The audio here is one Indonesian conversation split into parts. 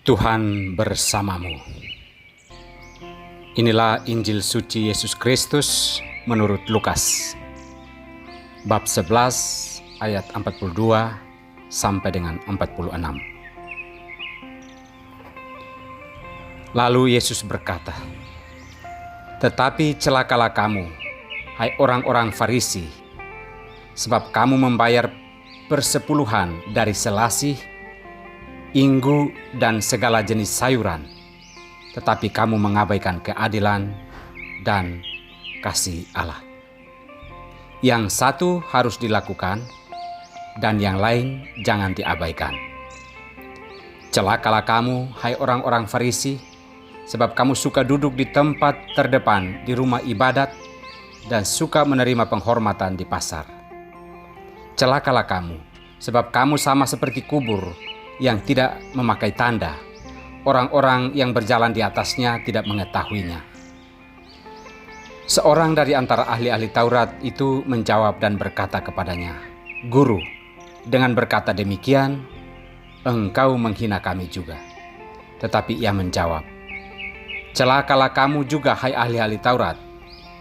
Tuhan bersamamu. Inilah Injil suci Yesus Kristus menurut Lukas, bab 11 ayat 42 sampai dengan 46. Lalu Yesus berkata, "Tetapi celakalah kamu, hai orang-orang Farisi, sebab kamu membayar persepuluhan dari selasih, inggu, dan segala jenis sayuran, tetapi kamu mengabaikan keadilan dan kasih Allah. Yang satu harus dilakukan, dan yang lain jangan diabaikan. Celakalah kamu, hai orang-orang Farisi, sebab kamu suka duduk di tempat terdepan di rumah ibadat dan suka menerima penghormatan di pasar. Celakalah kamu, sebab kamu sama seperti kubur yang tidak memakai tanda. Orang-orang yang berjalan di atasnya tidak mengetahuinya." Seorang dari antara ahli-ahli Taurat itu menjawab dan berkata kepadanya, "Guru, dengan berkata demikian, engkau menghina kami juga." Tetapi ia menjawab, "Celakalah kamu juga, hai ahli-ahli Taurat,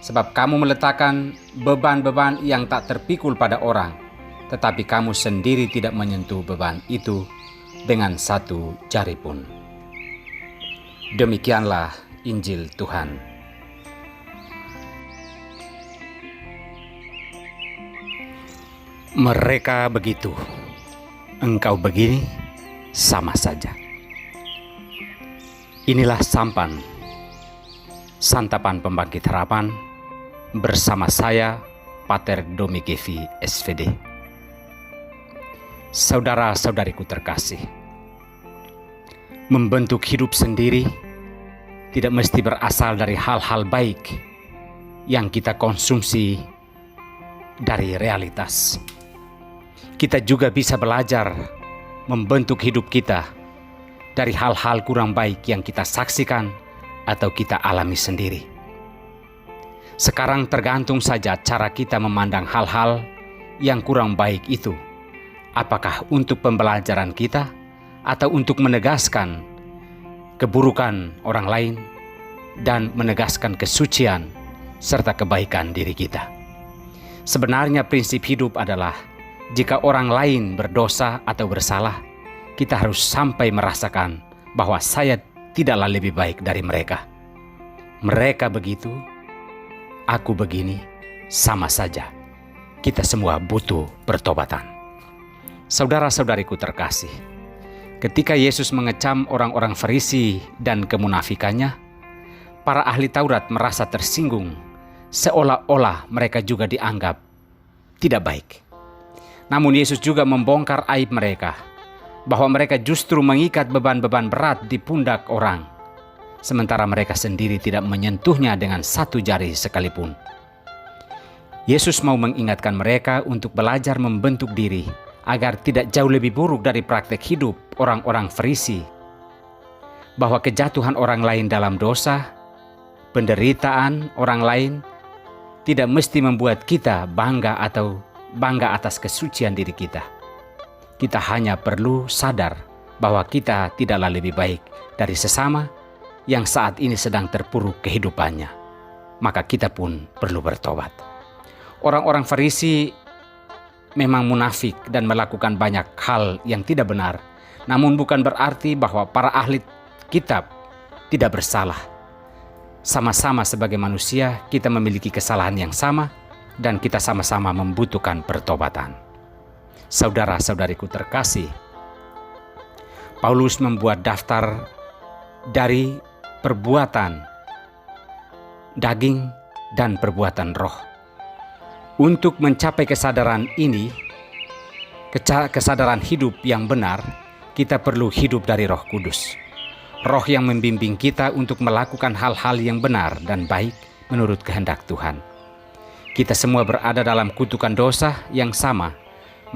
sebab kamu meletakkan beban-beban yang tak terpikul pada orang, tetapi kamu sendiri tidak menyentuh beban itu dengan satu jari pun." Demikianlah Injil Tuhan. Mereka begitu, engkau begini, sama saja. Inilah sampan, santapan pembangkit harapan, bersama saya, Pater Domigevi SVD. Saudara-saudariku terkasih, membentuk hidup sendiri tidak mesti berasal dari hal-hal baik yang kita konsumsi dari realitas. Kita juga bisa belajar membentuk hidup kita dari hal-hal kurang baik yang kita saksikan atau kita alami sendiri. Sekarang tergantung saja cara kita memandang hal-hal yang kurang baik itu. Apakah untuk pembelajaran kita atau untuk menegaskan keburukan orang lain dan menegaskan kesucian serta kebaikan diri kita? Sebenarnya prinsip hidup adalah jika orang lain berdosa atau bersalah, kita harus sampai merasakan bahwa saya tidaklah lebih baik dari mereka. Mereka begitu, aku begini, sama saja. Kita semua butuh pertobatan. Saudara-saudariku terkasih, ketika Yesus mengecam orang-orang Farisi dan kemunafikannya, para ahli Taurat merasa tersinggung, seolah-olah mereka juga dianggap tidak baik. Namun Yesus juga membongkar aib mereka, bahwa mereka justru mengikat beban-beban berat di pundak orang, sementara mereka sendiri tidak menyentuhnya dengan satu jari sekalipun. Yesus mau mengingatkan mereka untuk belajar membentuk diri agar tidak jauh lebih buruk dari praktek hidup orang-orang Farisi, bahwa kejatuhan orang lain dalam dosa, penderitaan orang lain tidak mesti membuat kita bangga atau bangga atas kesucian diri kita. Kita hanya perlu sadar bahwa kita tidaklah lebih baik dari sesama yang saat ini sedang terpuruk kehidupannya. Maka kita pun perlu bertobat. Orang-orang Farisi memang munafik dan melakukan banyak hal yang tidak benar, namun bukan berarti bahwa para ahli kitab tidak bersalah. Sama-sama sebagai manusia, kita memiliki kesalahan yang sama dan kita sama-sama membutuhkan pertobatan. Saudara-saudariku terkasih, Paulus membuat daftar dari perbuatan daging dan perbuatan roh. Untuk mencapai kesadaran ini, kesadaran hidup yang benar, kita perlu hidup dari Roh Kudus. Roh yang membimbing kita untuk melakukan hal-hal yang benar dan baik menurut kehendak Tuhan. Kita semua berada dalam kutukan dosa yang sama,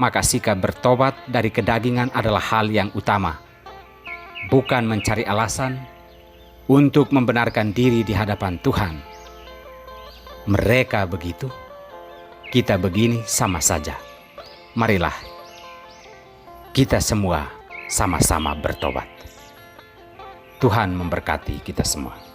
maka sikap bertobat dari kedagingan adalah hal yang utama. Bukan mencari alasan untuk membenarkan diri di hadapan Tuhan. Mereka begitu, kita begini, sama saja. Marilah kita semua sama-sama bertobat. Tuhan memberkati kita semua.